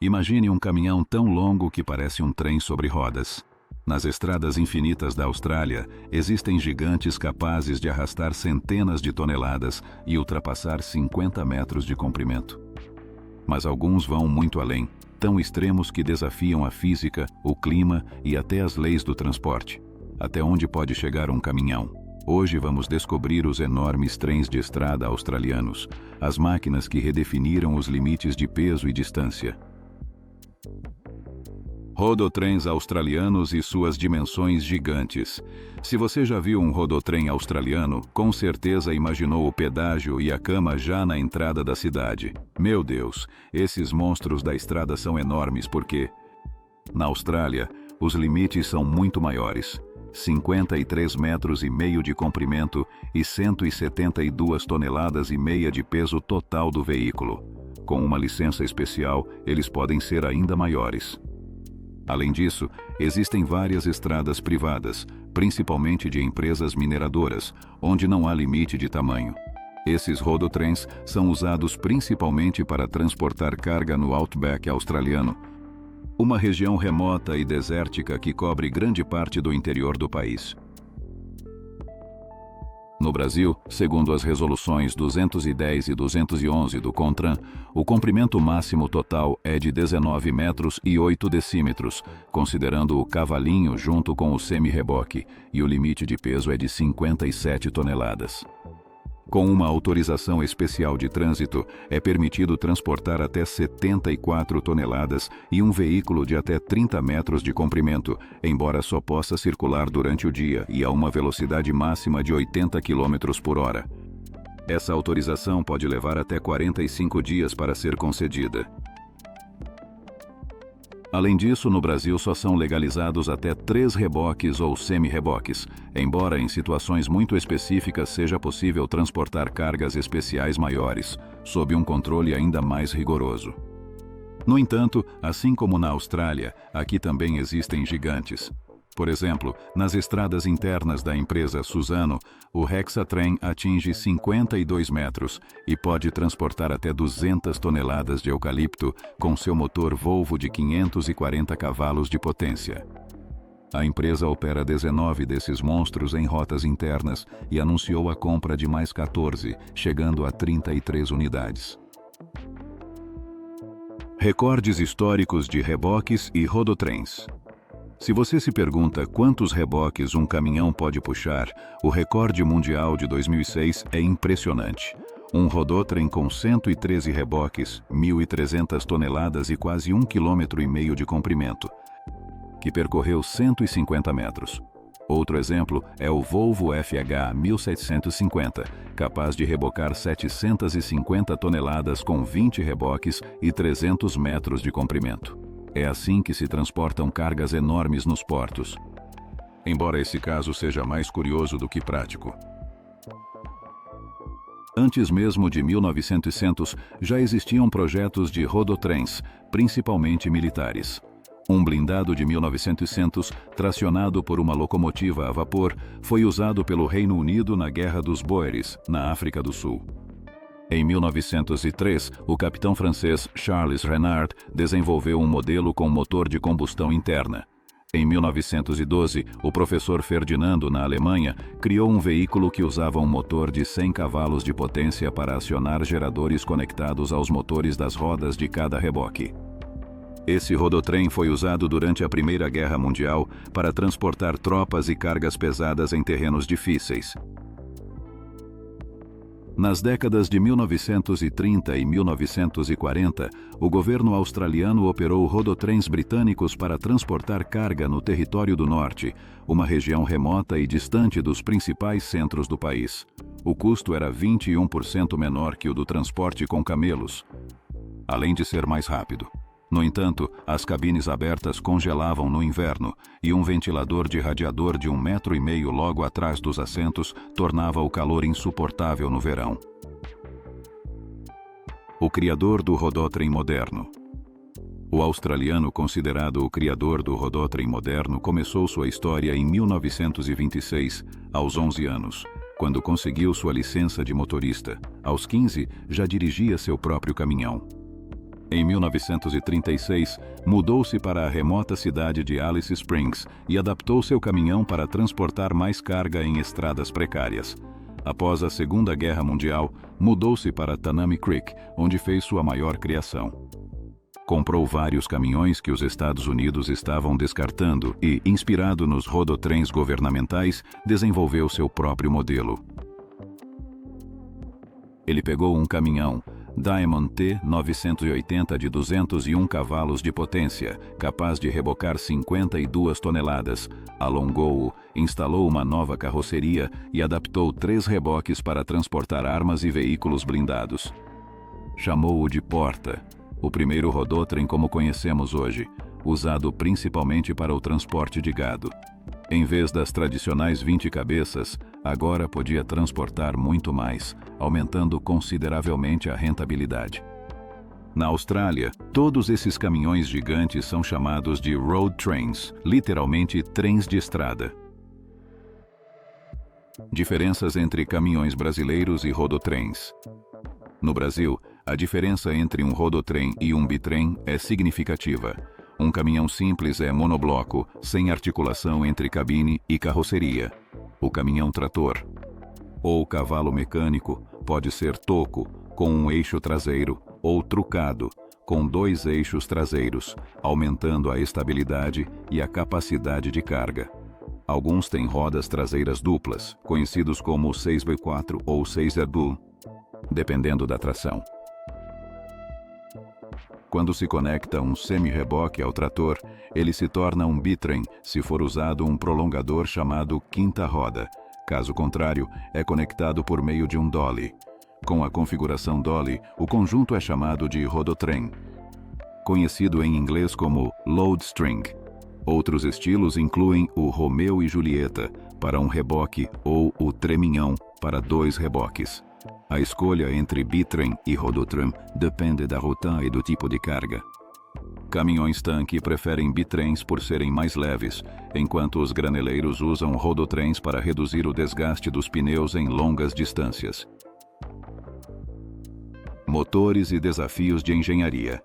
Imagine um caminhão tão longo que parece um trem sobre rodas. Nas estradas infinitas da Austrália, existem gigantes capazes de arrastar centenas de toneladas e ultrapassar 50 metros de comprimento. Mas alguns vão muito além, tão extremos que desafiam a física, o clima e até as leis do transporte. Até onde pode chegar um caminhão? Hoje vamos descobrir os enormes trens de estrada australianos, as máquinas que redefiniram os limites de peso e distância. Rodotrens australianos e suas dimensões gigantes. Se você já viu um rodotrem australiano, com certeza imaginou o pedágio e a cama já na entrada da cidade. Meu Deus, esses monstros da estrada são enormes porque, na Austrália, os limites são muito maiores. 53,5 metros de comprimento e 172,5 toneladas de peso total do veículo. Com uma licença especial, eles podem ser ainda maiores. Além disso, existem várias estradas privadas, principalmente de empresas mineradoras, onde não há limite de tamanho. Esses rodotrens são usados principalmente para transportar carga no Outback australiano, uma região remota e desértica que cobre grande parte do interior do país. No Brasil, segundo as resoluções 210 e 211 do CONTRAN, o comprimento máximo total é de 19 metros e 8 decímetros, considerando o cavalinho junto com o semi-reboque, e o limite de peso é de 57 toneladas. Com uma autorização especial de trânsito, é permitido transportar até 74 toneladas e um veículo de até 30 metros de comprimento, embora só possa circular durante o dia e a uma velocidade máxima de 80 km por hora. Essa autorização pode levar até 45 dias para ser concedida. Além disso, no Brasil só são legalizados até 3 reboques ou semi-reboques, embora em situações muito específicas seja possível transportar cargas especiais maiores, sob um controle ainda mais rigoroso. No entanto, assim como na Austrália, aqui também existem gigantes. Por exemplo, nas estradas internas da empresa Suzano, o Hexatrem atinge 52 metros e pode transportar até 200 toneladas de eucalipto com seu motor Volvo de 540 cavalos de potência. A empresa opera 19 desses monstros em rotas internas e anunciou a compra de mais 14, chegando a 33 unidades. Recordes históricos de reboques e rodotrens. Se você se pergunta quantos reboques um caminhão pode puxar, o recorde mundial de 2006 é impressionante. Um rodotrem com 113 reboques, 1.300 toneladas e quase 1,5 km de comprimento, que percorreu 150 metros. Outro exemplo é o Volvo FH 1750, capaz de rebocar 750 toneladas com 20 reboques e 300 metros de comprimento. É assim que se transportam cargas enormes nos portos. Embora esse caso seja mais curioso do que prático. Antes mesmo de 1900, já existiam projetos de rodotrens, principalmente militares. Um blindado de 1900, tracionado por uma locomotiva a vapor, foi usado pelo Reino Unido na Guerra dos Boeres, na África do Sul. Em 1903, o capitão francês Charles Renard desenvolveu um modelo com motor de combustão interna. Em 1912, o professor Ferdinando, na Alemanha, criou um veículo que usava um motor de 100 cavalos de potência para acionar geradores conectados aos motores das rodas de cada reboque. Esse rodotrem foi usado durante a Primeira Guerra Mundial para transportar tropas e cargas pesadas em terrenos difíceis. Nas décadas de 1930 e 1940, o governo australiano operou rodotrens britânicos para transportar carga no Território do Norte, uma região remota e distante dos principais centros do país. O custo era 21% menor que o do transporte com camelos, além de ser mais rápido. No entanto, as cabines abertas congelavam no inverno e um ventilador de radiador de 1,5 metros logo atrás dos assentos tornava o calor insuportável no verão. O criador do rodotrem moderno. O australiano considerado o criador do rodotrem moderno começou sua história em 1926, aos 11 anos, quando conseguiu sua licença de motorista. Aos 15, já dirigia seu próprio caminhão. Em 1936, mudou-se para a remota cidade de Alice Springs e adaptou seu caminhão para transportar mais carga em estradas precárias. Após a Segunda Guerra Mundial, mudou-se para Tanami Creek, onde fez sua maior criação. Comprou vários caminhões que os Estados Unidos estavam descartando e, inspirado nos rodotrens governamentais, desenvolveu seu próprio modelo. Ele pegou um caminhão Diamond T-980 de 201 cavalos de potência, capaz de rebocar 52 toneladas, alongou-o, instalou uma nova carroceria e adaptou 3 reboques para transportar armas e veículos blindados. Chamou-o de Porta, o primeiro rodotrem como conhecemos hoje, usado principalmente para o transporte de gado. Em vez das tradicionais 20 cabeças, agora podia transportar muito mais, aumentando consideravelmente a rentabilidade. Na Austrália, todos esses caminhões gigantes são chamados de road trains, literalmente trens de estrada. Diferenças entre caminhões brasileiros e rodotrens. No Brasil, a diferença entre um rodotrem e um bitrem é significativa. Um caminhão simples é monobloco, sem articulação entre cabine e carroceria. O caminhão trator, ou cavalo mecânico, pode ser toco, com um eixo traseiro, ou trucado, com 2 eixos traseiros, aumentando a estabilidade e a capacidade de carga. Alguns têm rodas traseiras duplas, conhecidos como 6x4 ou 6x2, dependendo da tração. Quando se conecta um semi-reboque ao trator, ele se torna um bitrem se for usado um prolongador chamado quinta roda. Caso contrário, é conectado por meio de um dolly. Com a configuração dolly, o conjunto é chamado de rodotrem, conhecido em inglês como load string. Outros estilos incluem o Romeu e Julieta, para um reboque, ou o treminhão, para 2 reboques. A escolha entre bitrem e rodotrem depende da rota e do tipo de carga. Caminhões-tanque preferem bitrens por serem mais leves, enquanto os graneleiros usam rodotrens para reduzir o desgaste dos pneus em longas distâncias. Motores e desafios de engenharia.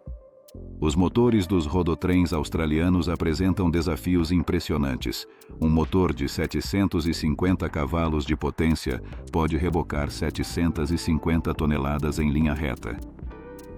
Os motores dos rodotrens australianos apresentam desafios impressionantes. Um motor de 750 cavalos de potência pode rebocar 750 toneladas em linha reta.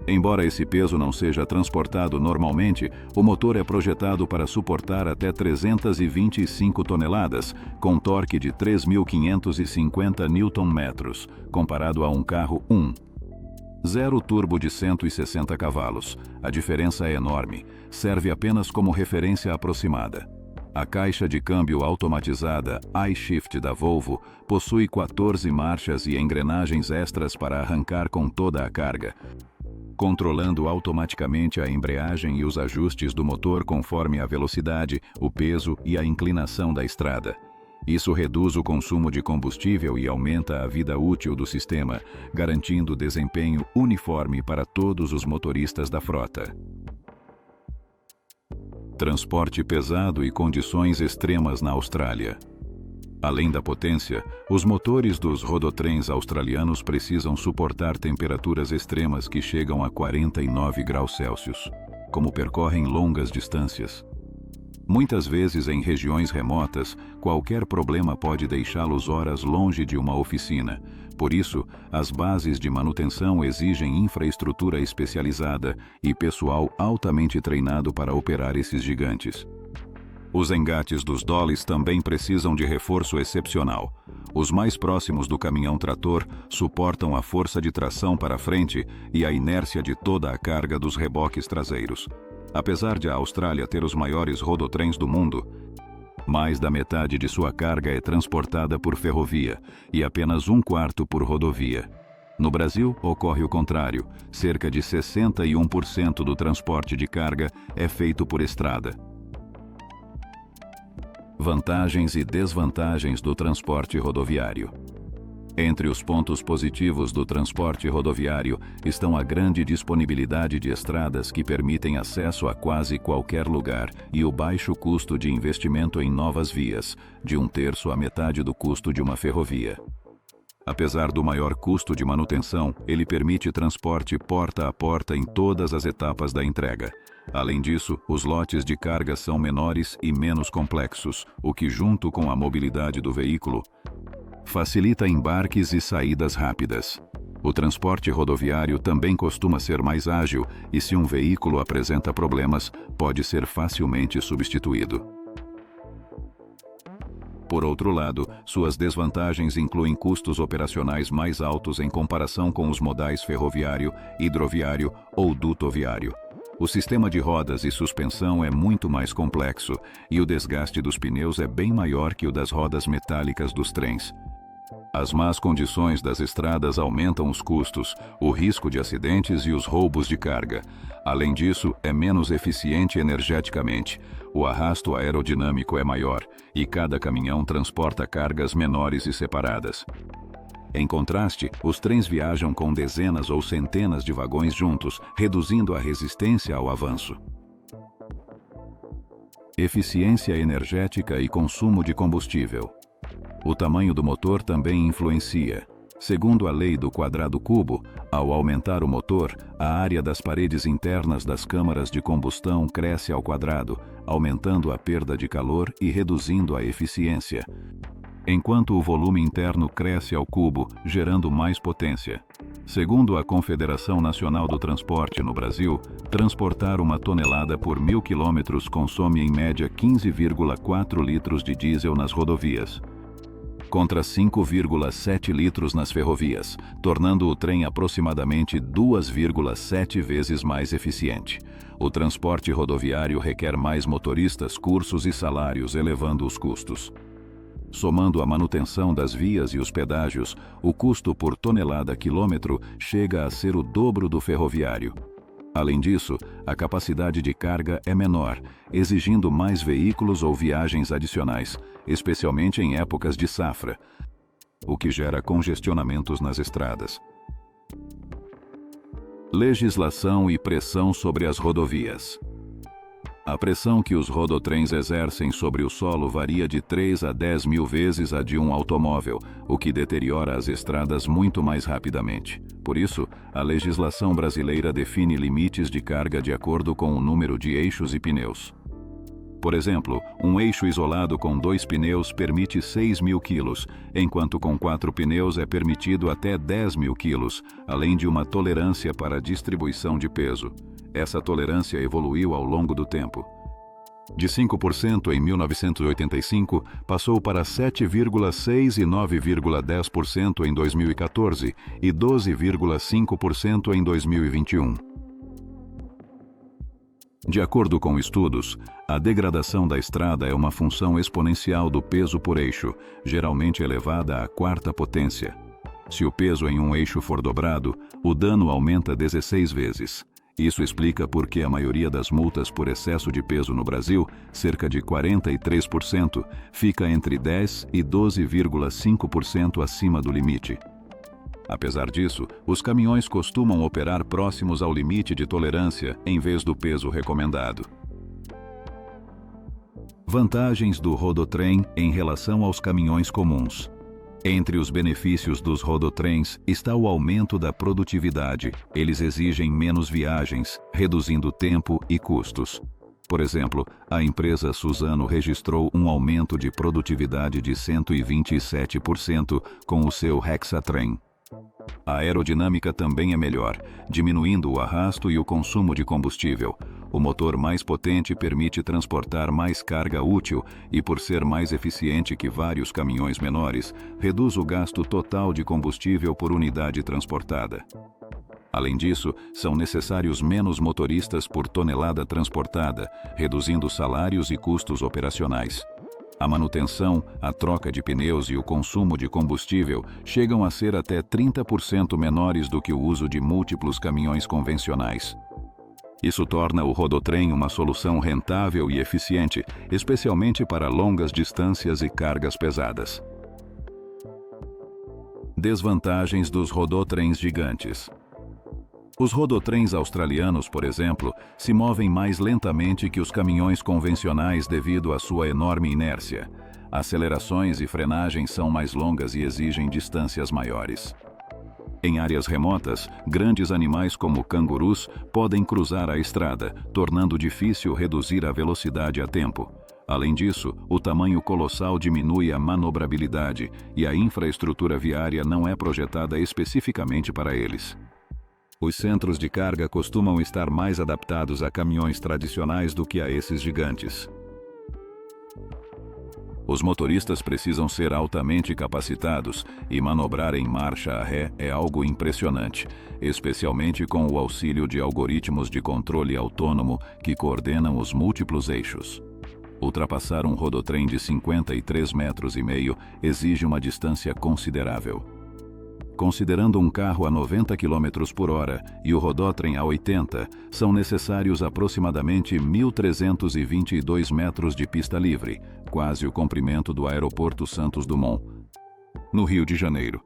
Embora esse peso não seja transportado normalmente, o motor é projetado para suportar até 325 toneladas, com torque de 3.550 Nm, comparado a um carro 1.0 turbo de 160 cavalos. A diferença é enorme, serve apenas como referência aproximada. A caixa de câmbio automatizada iShift da Volvo possui 14 marchas e engrenagens extras para arrancar com toda a carga, controlando automaticamente a embreagem e os ajustes do motor conforme a velocidade, o peso e a inclinação da estrada. Isso reduz o consumo de combustível e aumenta a vida útil do sistema, garantindo desempenho uniforme para todos os motoristas da frota. Transporte pesado e condições extremas na Austrália. Além da potência, os motores dos rodotrens australianos precisam suportar temperaturas extremas que chegam a 49 graus Celsius, como percorrem longas distâncias. Muitas vezes em regiões remotas, qualquer problema pode deixá-los horas longe de uma oficina. Por isso, as bases de manutenção exigem infraestrutura especializada e pessoal altamente treinado para operar esses gigantes. Os engates dos dollies também precisam de reforço excepcional. Os mais próximos do caminhão trator suportam a força de tração para frente e a inércia de toda a carga dos reboques traseiros. Apesar de a Austrália ter os maiores rodotrens do mundo, mais da metade de sua carga é transportada por ferrovia e apenas 1/4 por rodovia. No Brasil, ocorre o contrário. Cerca de 61% do transporte de carga é feito por estrada. Vantagens e desvantagens do transporte rodoviário. Entre os pontos positivos do transporte rodoviário estão a grande disponibilidade de estradas que permitem acesso a quase qualquer lugar e o baixo custo de investimento em novas vias, de 1/3 à metade do custo de uma ferrovia. Apesar do maior custo de manutenção, ele permite transporte porta a porta em todas as etapas da entrega. Além disso, os lotes de carga são menores e menos complexos, o que, junto com a mobilidade do veículo, facilita embarques e saídas rápidas. O transporte rodoviário também costuma ser mais ágil e, se um veículo apresenta problemas, pode ser facilmente substituído. Por outro lado, suas desvantagens incluem custos operacionais mais altos em comparação com os modais ferroviário, hidroviário ou dutoviário. O sistema de rodas e suspensão é muito mais complexo e o desgaste dos pneus é bem maior que o das rodas metálicas dos trens. As más condições das estradas aumentam os custos, o risco de acidentes e os roubos de carga. Além disso, é menos eficiente energeticamente. O arrasto aerodinâmico é maior e cada caminhão transporta cargas menores e separadas. Em contraste, os trens viajam com dezenas ou centenas de vagões juntos, reduzindo a resistência ao avanço. Eficiência energética e consumo de combustível. O tamanho do motor também influencia. Segundo a lei do quadrado cubo, ao aumentar o motor, a área das paredes internas das câmaras de combustão cresce ao quadrado, aumentando a perda de calor e reduzindo a eficiência, enquanto o volume interno cresce ao cubo, gerando mais potência. Segundo a Confederação Nacional do Transporte no Brasil, transportar uma tonelada por 1.000 quilômetros consome em média 15,4 litros de diesel nas rodovias, contra 5,7 litros nas ferrovias, tornando o trem aproximadamente 2,7 vezes mais eficiente. O transporte rodoviário requer mais motoristas, cursos e salários, elevando os custos. Somando a manutenção das vias e os pedágios, o custo por tonelada-quilômetro chega a ser o dobro do ferroviário. Além disso, a capacidade de carga é menor, exigindo mais veículos ou viagens adicionais, especialmente em épocas de safra, o que gera congestionamentos nas estradas. Legislação e pressão sobre as rodovias. A pressão que os rodotrens exercem sobre o solo varia de 3 a 10 mil vezes a de um automóvel, o que deteriora as estradas muito mais rapidamente. Por isso, a legislação brasileira define limites de carga de acordo com o número de eixos e pneus. Por exemplo, um eixo isolado com 2 pneus permite 6.000 quilos, enquanto com 4 pneus é permitido até 10.000 quilos, além de uma tolerância para a distribuição de peso. Essa tolerância evoluiu ao longo do tempo. De 5% em 1985, passou para 7,6% e 9,10% em 2014 e 12,5% em 2021. De acordo com estudos, a degradação da estrada é uma função exponencial do peso por eixo, geralmente elevada à quarta potência. Se o peso em um eixo for dobrado, o dano aumenta 16 vezes. Isso explica por que a maioria das multas por excesso de peso no Brasil, cerca de 43%, fica entre 10% e 12,5% acima do limite. Apesar disso, os caminhões costumam operar próximos ao limite de tolerância em vez do peso recomendado. Vantagens do rodotrem em relação aos caminhões comuns. Entre os benefícios dos rodotrens está o aumento da produtividade. Eles exigem menos viagens, reduzindo tempo e custos. Por exemplo, a empresa Suzano registrou um aumento de produtividade de 127% com o seu Hexatrem. A aerodinâmica também é melhor, diminuindo o arrasto e o consumo de combustível. O motor mais potente permite transportar mais carga útil e, por ser mais eficiente que vários caminhões menores, reduz o gasto total de combustível por unidade transportada. Além disso, são necessários menos motoristas por tonelada transportada, reduzindo salários e custos operacionais. A manutenção, a troca de pneus e o consumo de combustível chegam a ser até 30% menores do que o uso de múltiplos caminhões convencionais. Isso torna o rodotrem uma solução rentável e eficiente, especialmente para longas distâncias e cargas pesadas. Desvantagens dos rodotrens gigantes. Os rodotrens australianos, por exemplo, se movem mais lentamente que os caminhões convencionais devido à sua enorme inércia. Acelerações e frenagens são mais longas e exigem distâncias maiores. Em áreas remotas, grandes animais como cangurus podem cruzar a estrada, tornando difícil reduzir a velocidade a tempo. Além disso, o tamanho colossal diminui a manobrabilidade e a infraestrutura viária não é projetada especificamente para eles. Os centros de carga costumam estar mais adaptados a caminhões tradicionais do que a esses gigantes. Os motoristas precisam ser altamente capacitados e manobrar em marcha a ré é algo impressionante, especialmente com o auxílio de algoritmos de controle autônomo que coordenam os múltiplos eixos. Ultrapassar um rodotrem de 53,5 metros exige uma distância considerável. Considerando um carro a 90 km por hora e o rodótrem a 80, são necessários aproximadamente 1.322 metros de pista livre, quase o comprimento do aeroporto Santos Dumont, no Rio de Janeiro.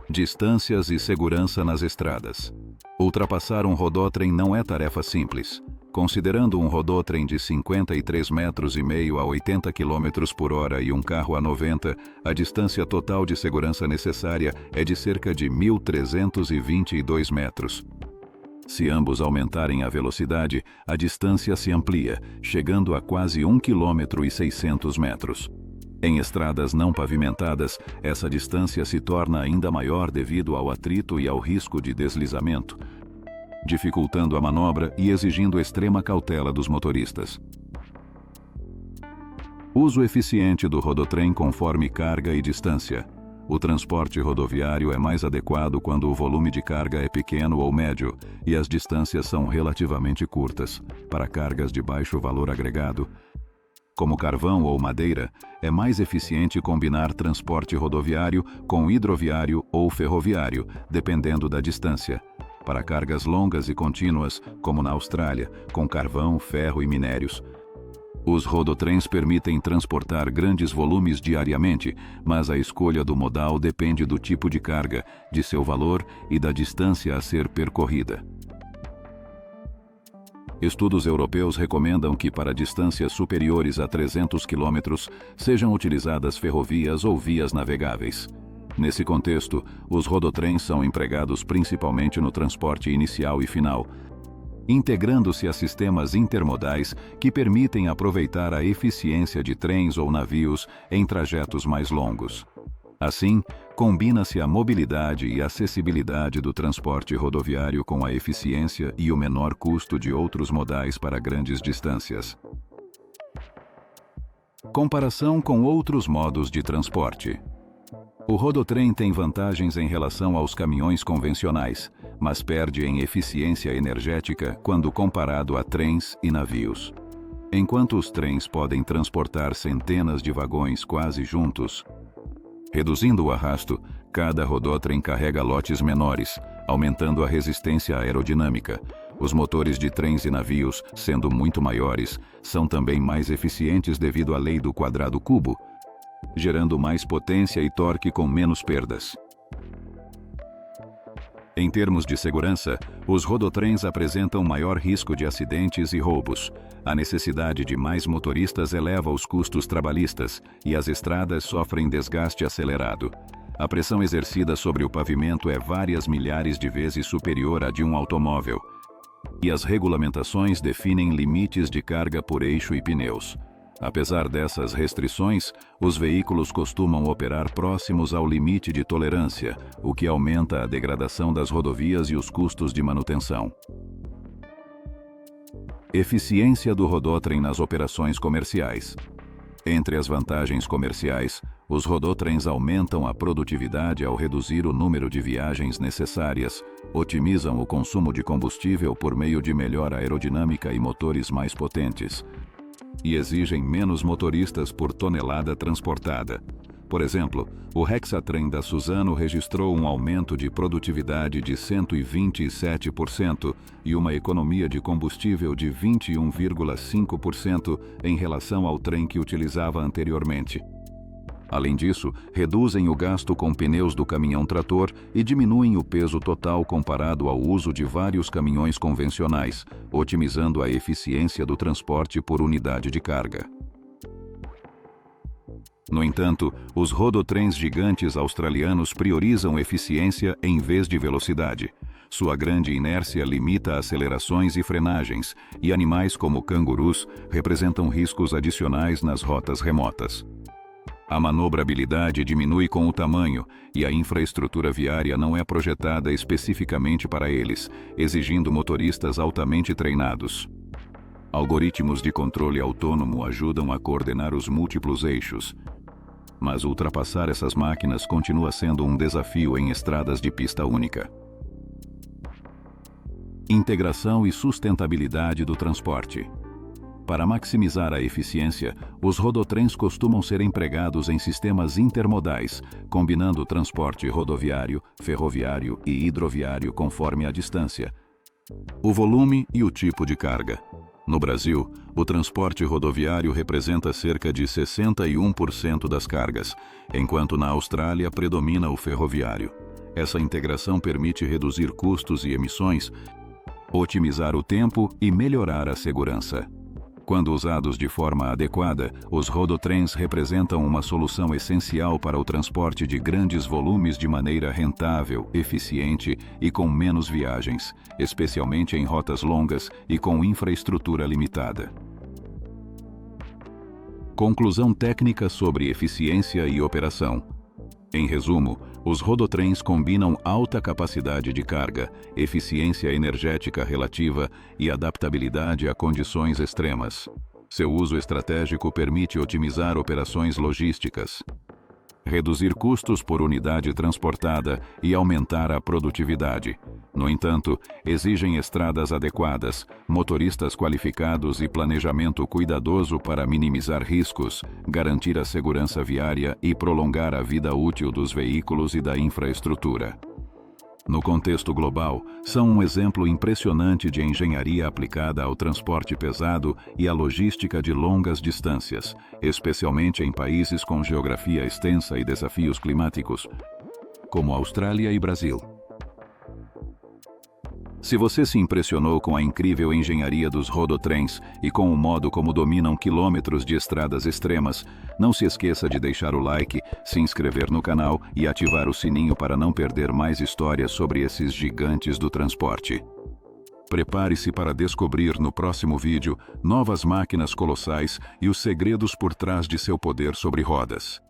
Distâncias e segurança nas estradas. Ultrapassar um rodótrem não é tarefa simples. Considerando um rodótrem de 53,5 metros a 80 km por hora e um carro a 90, a distância total de segurança necessária é de cerca de 1.322 metros. Se ambos aumentarem a velocidade, a distância se amplia, chegando a quase 1,6 km. Em estradas não pavimentadas, essa distância se torna ainda maior devido ao atrito e ao risco de deslizamento, dificultando a manobra e exigindo extrema cautela dos motoristas. Uso eficiente do rodotrem conforme carga e distância. O transporte rodoviário é mais adequado quando o volume de carga é pequeno ou médio e as distâncias são relativamente curtas. Para cargas de baixo valor agregado, como carvão ou madeira, é mais eficiente combinar transporte rodoviário com hidroviário ou ferroviário, dependendo da distância. Para cargas longas e contínuas, como na Austrália, com carvão, ferro e minérios. Os rodotrens permitem transportar grandes volumes diariamente, mas a escolha do modal depende do tipo de carga, de seu valor e da distância a ser percorrida. Estudos europeus recomendam que para distâncias superiores a 300 km sejam utilizadas ferrovias ou vias navegáveis. Nesse contexto, os rodotrens são empregados principalmente no transporte inicial e final, integrando-se a sistemas intermodais que permitem aproveitar a eficiência de trens ou navios em trajetos mais longos. Assim, combina-se a mobilidade e acessibilidade do transporte rodoviário com a eficiência e o menor custo de outros modais para grandes distâncias. Comparação com outros modos de transporte. O rodotrem tem vantagens em relação aos caminhões convencionais, mas perde em eficiência energética quando comparado a trens e navios. Enquanto os trens podem transportar centenas de vagões quase juntos, reduzindo o arrasto, cada rodotrem carrega lotes menores, aumentando a resistência aerodinâmica. Os motores de trens e navios, sendo muito maiores, são também mais eficientes devido à lei do quadrado cubo, gerando mais potência e torque com menos perdas. Em termos de segurança, os rodotrens apresentam maior risco de acidentes e roubos. A necessidade de mais motoristas eleva os custos trabalhistas e as estradas sofrem desgaste acelerado. A pressão exercida sobre o pavimento é várias milhares de vezes superior à de um automóvel. E as regulamentações definem limites de carga por eixo e pneus. Apesar dessas restrições, os veículos costumam operar próximos ao limite de tolerância, o que aumenta a degradação das rodovias e os custos de manutenção. Eficiência do rodotrem nas operações comerciais. Entre as vantagens comerciais, os rodotrens aumentam a produtividade ao reduzir o número de viagens necessárias, otimizam o consumo de combustível por meio de melhor aerodinâmica e motores mais potentes, e exigem menos motoristas por tonelada transportada. Por exemplo, o Hexatrem da Suzano registrou um aumento de produtividade de 127% e uma economia de combustível de 21,5% em relação ao trem que utilizava anteriormente. Além disso, reduzem o gasto com pneus do caminhão-trator e diminuem o peso total comparado ao uso de vários caminhões convencionais, otimizando a eficiência do transporte por unidade de carga. No entanto, os rodotrens gigantes australianos priorizam eficiência em vez de velocidade. Sua grande inércia limita acelerações e frenagens, e animais como cangurus representam riscos adicionais nas rotas remotas. A manobrabilidade diminui com o tamanho, e a infraestrutura viária não é projetada especificamente para eles, exigindo motoristas altamente treinados. Algoritmos de controle autônomo ajudam a coordenar os múltiplos eixos, mas ultrapassar essas máquinas continua sendo um desafio em estradas de pista única. Integração e sustentabilidade do transporte. Para maximizar a eficiência, os rodotrens costumam ser empregados em sistemas intermodais, combinando o transporte rodoviário, ferroviário e hidroviário conforme a distância, o volume e o tipo de carga. No Brasil, o transporte rodoviário representa cerca de 61% das cargas, enquanto na Austrália predomina o ferroviário. Essa integração permite reduzir custos e emissões, otimizar o tempo e melhorar a segurança. Quando usados de forma adequada, os rodotrens representam uma solução essencial para o transporte de grandes volumes de maneira rentável, eficiente e com menos viagens, especialmente em rotas longas e com infraestrutura limitada. Conclusão técnica sobre eficiência e operação. Em resumo, os rodotrens combinam alta capacidade de carga, eficiência energética relativa e adaptabilidade a condições extremas. Seu uso estratégico permite otimizar operações logísticas, reduzir custos por unidade transportada e aumentar a produtividade. No entanto, exigem estradas adequadas, motoristas qualificados e planejamento cuidadoso para minimizar riscos, garantir a segurança viária e prolongar a vida útil dos veículos e da infraestrutura. No contexto global, são um exemplo impressionante de engenharia aplicada ao transporte pesado e à logística de longas distâncias, especialmente em países com geografia extensa e desafios climáticos, como Austrália e Brasil. Se você se impressionou com a incrível engenharia dos rodotrens e com o modo como dominam quilômetros de estradas extremas, não se esqueça de deixar o like, se inscrever no canal e ativar o sininho para não perder mais histórias sobre esses gigantes do transporte. Prepare-se para descobrir no próximo vídeo novas máquinas colossais e os segredos por trás de seu poder sobre rodas.